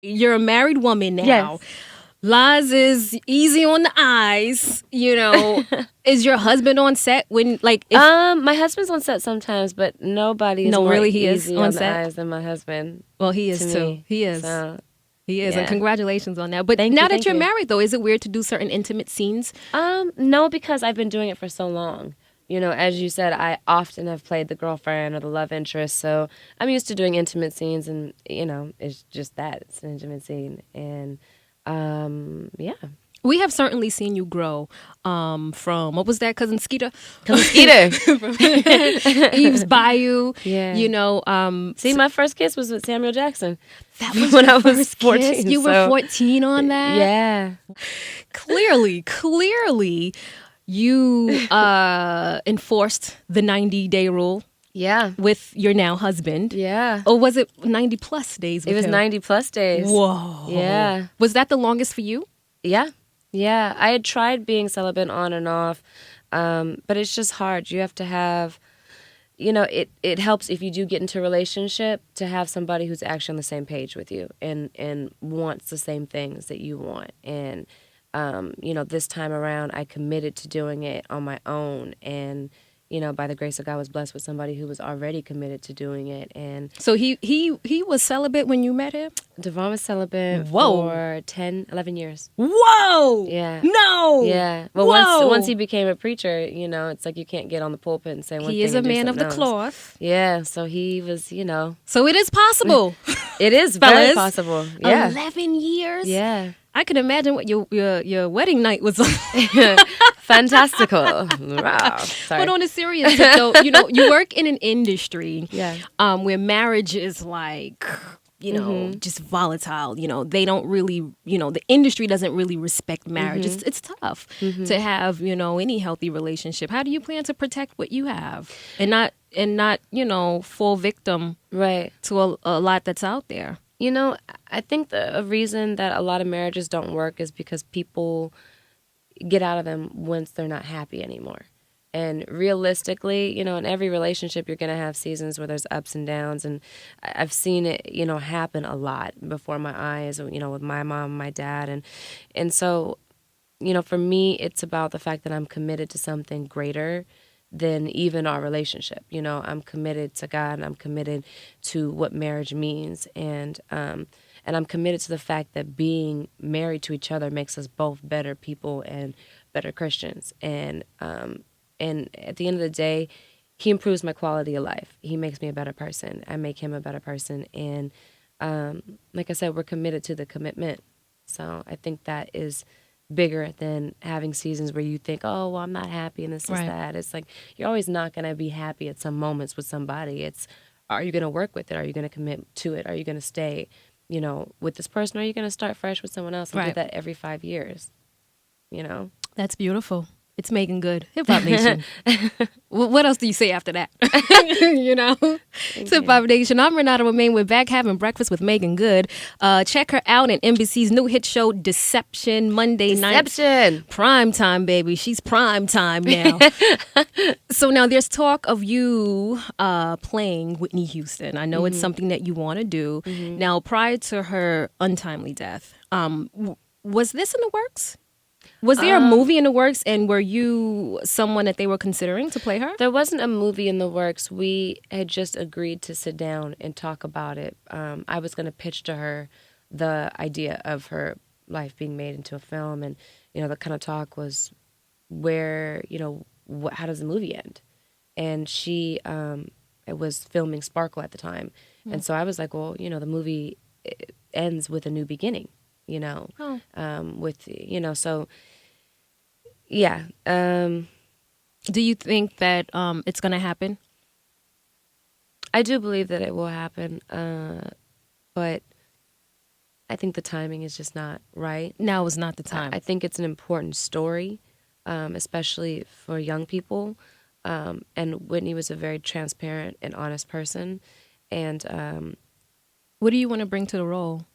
You're a married woman now. Yes. Liz is easy on the eyes, you know. Is your husband on set when, like, if... My husband's on set sometimes, but nobody is more really, he is easy on on set? the eyes than my husband. Well, he is to too. me. He is. So, He is, yeah. and congratulations on that. But Thank now you, that thank you're you. married, though, is it weird to do certain intimate scenes? No, because I've been doing it for so long. You know, as you said, I often have played the girlfriend or the love interest, so I'm used to doing intimate scenes, and, you know, it's just that. It's an intimate scene, and, yeah. We have certainly seen you grow from, what was that, Cousin Skeeter? Skeeter. Eve's Bayou. Yeah. You know. See, my first kiss was with Samuel Jackson. That was when your I was first 14. kiss? You were 14 on that? Yeah. Clearly, you enforced the 90-day rule. Yeah. With your now husband. Yeah. Or was it 90 plus days with It was him? 90 plus days. Whoa. Yeah. Was that the longest for you? Yeah. Yeah. I had tried being celibate on and off, but it's just hard. You have to have, you know, it helps if you do get into a relationship to have somebody who's actually on the same page with you and wants the same things that you want. And, you know, this time around, I committed to doing it on my own, and, you know, by the grace of God, was blessed with somebody who was already committed to doing it. And so he was celibate when you met him? Devon was celibate Whoa. for 10, 11 years. Whoa! Yeah. No! Yeah. Well, Whoa. once he became a preacher, you know, it's like you can't get on the pulpit and say one thing. He is a and do man of the something else. cloth. Yeah. So he was, you know. So it is possible. It is Fellas. very possible. Yeah. 11 years? Yeah. I could imagine what your wedding night was like. Fantastical. Wow. Sorry. But on a serious tip, though, you know, you work in an industry Yeah. where marriage is like, you know, just volatile. You know, they don't really, you know, the industry doesn't really respect marriage. It's tough to have, you know, any healthy relationship. How do you plan to protect what you have and not, you know, fall victim Right. to a lot that's out there? You know, I think the reason that a lot of marriages don't work is because people get out of them once they're not happy anymore. And realistically, you know, in every relationship, you're going to have seasons where there's ups and downs. And I've seen it, you know, happen a lot before my eyes, you know, with my mom, my dad. And so, you know, for me, it's about the fact that I'm committed to something greater than even our relationship. You know, I'm committed to God, and I'm committed to what marriage means. And I'm committed to the fact that being married to each other makes us both better people and better Christians. And at the end of the day, he improves my quality of life. He makes me a better person. I make him a better person. And like I said, we're committed to the commitment. So I think that is bigger than having seasons where you think, oh, well, I'm not happy and this is that. It's like you're always not going to be happy at some moments with somebody. It's, are you going to work with it? Are you going to commit to it? Are you going to stay, you know, with this person? Or are you going to start fresh with someone else and do that every 5 years? You know? That's beautiful. It's Meagan Good. Hip Hop Nation. What else do you say after that? You know? It's Hip Hop Nation. I'm Renata Romaine. We're back having breakfast with Meagan Good. Check her out in NBC's new hit show, Deception, Monday night. Prime time, baby. She's prime time now. So now there's talk of you playing Whitney Houston. I know it's something that you want to do. Now, prior to her untimely death, was this in the works? Was there a movie in the works, and were you someone that they were considering to play her? There wasn't a movie in the works. We had just agreed to sit down and talk about it. I was going to pitch to her the idea of her life being made into a film, and, you know, the kind of talk was where, you know, how does the movie end? And she was filming Sparkle at the time. And so I was like, well, you know, the movie ends with a new beginning, you know, with, you know, so yeah. Do you think that it's going to happen? I do believe that it will happen, but I think the timing is just not right. Now is not the time. I think it's an important story, especially for young people. And Whitney was a very transparent and honest person. And what do you want to bring to the role?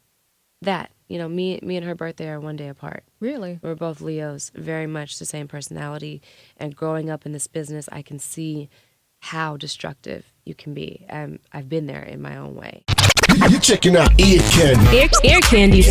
That, you know, me and her birthday are one day apart. Really? We're both Leos, very much the same personality. And growing up in this business, I can see how destructive you can be. I've been there in my own way. You're checking out Ear Candy. Air candy.